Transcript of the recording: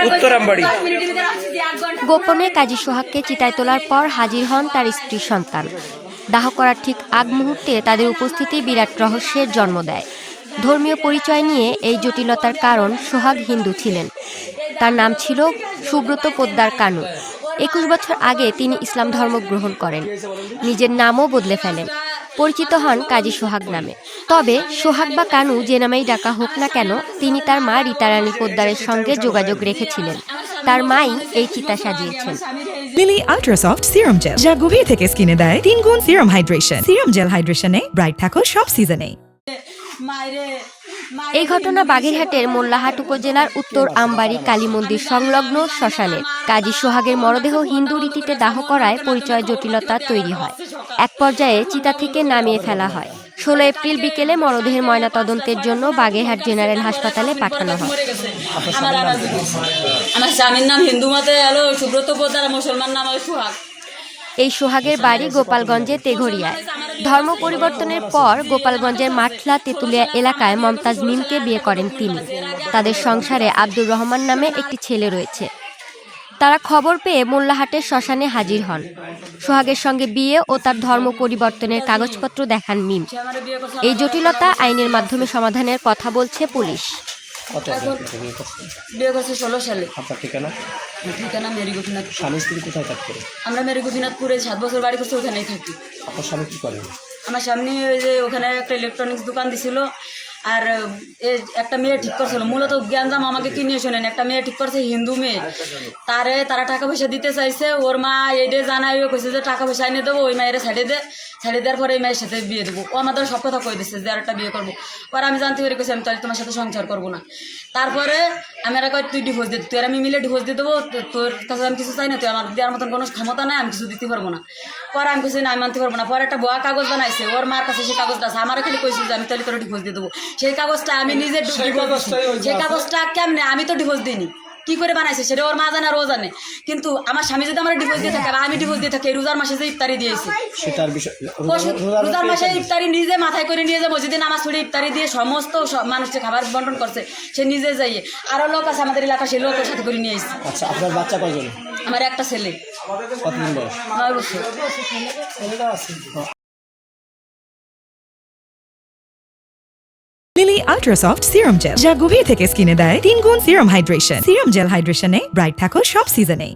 উত্তরামবাড়ি। গোপনে কাজী সোহাগকে চিতায় তোলার পর হাজির হন তার স্ত্রী সন্তান। দাহ করার ঠিক আগ মুহূর্তে তাদের উপস্থিতি বিরাট রহস্যের জন্ম দেয়। ধর্মীয় পরিচয় নিয়ে এই জটিলতার কারণ সোহাগ হিন্দু ছিলেন। তার নাম ছিল সুব্রত পোদ্দার কানু। 21 বছর আগে তিনি ইসলাম ধর্ম গ্রহণ করেন। নিজের নামও বদলে ফেলেন, পরিচিত হন কাজী সোহাগ নামে। তবে সোহাগ বা কানু যে নামেই ডাকা হোক না কেন, তিনি তার মা রীতারানী পোদ্দারের সঙ্গে যোগাযোগ রেখেছিলেন। তার মাই এই চিতা সাজিয়েছেন। Lily ultra soft serum gel, যা গভীর থেকে স্কিনে দেয় 3 গুণ সিরাম হাইড্রেশন। সিরাম জেল হাইড্রেশনে ব্রাইট থাকো সব সিজনে। এই ঘটনা বাগেরহাটের মোল্লাহাট উপজেলার উত্তর আমবাড়ি কালী মন্দির সংলগ্ন শ্মশানে। কাজী সোহাগের মরদেহ হিন্দু রীতিতে দাহ করায় পরিচয় জটিলতা তৈরি হয়। এক পর্যায়ে চিতা থেকে নামিয়ে ফেলা হয়। 16 এপ্রিল বিকেলে মরদেহের ময়নাতদন্তের জন্য বাগেরহাট জেনারেল হাসপাতালে পাঠানো হয়। আমার স্বামীর নাম হিন্দু মতে হলো সুব্রত পোদ্দার, মুসলমান নাম হলো সোহাগ। এই সোহাগের বাড়ি গোপালগঞ্জে তেঘরিয়ায়। ধর্ম পরিবর্তনের পর গোপালগঞ্জের মাঠলা তেঁতুলিয়া এলাকায় মমতাজ মিমকে বিয়ে করেন তিনি। তাদের সংসারে আব্দুর রহমান নামে একটি ছেলে রয়েছে। তারা খবর পেয়ে মোল্লাহাটের শ্মশানে হাজির হন। সোহাগের সঙ্গে বিয়ে ও তার ধর্ম পরিবর্তনের কাগজপত্র দেখান মিম। এই জটিলতা আইনের মাধ্যমে সমাধানের কথা বলছে পুলিশ। বিয়ে করছে 16 সালে। আপনার ঠিকানা? ঠিকানা মেরি গোপীনাথ। স্বামী স্ত্রী কোথায় থাকতে? আমরা মেরি গোপীনাথপুরে 7 বছর বাড়ি করছি, ওখানেই থাকি। আপনার স্বামী কি করেন? আমার সামনে ওই যে ওখানে একটা ইলেকট্রনিক্স দোকান দিছিল, আর একটা মেয়ে ঠিক করছিল। মূলত জ্ঞানজাম আমাকে কি নিয়ে শোনেন, একটা মেয়ে ঠিক করছে, হিন্দু মেয়ে। তারা টাকা পয়সা দিতে চাইছে। ওর মা এইটাই জানাই কইছে যে টাকা পয়সা এনে দেবো, ওই মায়ের ছাড়িয়ে দেওয়ার পরে এই মায়ের সাথে বিয়ে দেবো। ও আমাদের সব কথা কই দিচ্ছে যে আর একটা বিয়ে করবো। পরে আমি জানতে পেরে কইছি আমি তাহলে তোমার সাথে সংসার করবো না। তারপরে আমি আর কয় তুই ডিভোর্স দিয়ে, তুই আর আমি মিলে ডিভোর্স দিয়ে দেবো, তোর কাছে আমি কিছু চাই না, তুই আমার দেওয়ার মতন কোনো ক্ষমতা নাই, আমি কিছু দিতে পারবো না। পরে আমি কিছু না, আমি মানতে পারবো না। পরে একটা বয়া কাগজ বানাইছে, ওর মার কাছে সেই কাগজটা আছে। আমার খালি কইছিল যে আমি তাহলে তোর ডিভোর্স দিয়ে দেবো। সেই কাগজটা আমি নিজে সেই কাগজটা কেমনে, আমি তো ডিভোর্স দিইনি, কি করে বানাইছে সেটা ওর মা জানে আর ও জানে। কিন্তু আমার স্বামী যদি আমার ডিভোর্স দিয়ে থাকে, আমি ডিভোর্স দিয়ে থাকি, রোজার মাসে যে ইফতারি দিয়েছি, সেটার বিষয় রোজার মাসে ইফতারি নিজে মাথায় করে নিয়ে যায় মসজিদে নামাজ পড়ে ইফতারি দিয়ে সমস্ত মানুষকে খাবার বন্টন করছে, সে নিজে যাইয়ে। আরো লোক আছে আমাদের এলাকা, সেই লোকের সাথে করে নিয়ে এসেছে। আচ্ছা, আপনার বাচ্চা কয়জন? আমার একটা ছেলে। কতদিন বয়স? 9 বছর। Lily ultra soft serum gel, যা গভীর থেকে স্কিনে দেয় 3 গুণ সিরাম হাইড্রেশন। সিরাম জেল হাইড্রেশনে ব্রাইট থাকো সব সিজনে।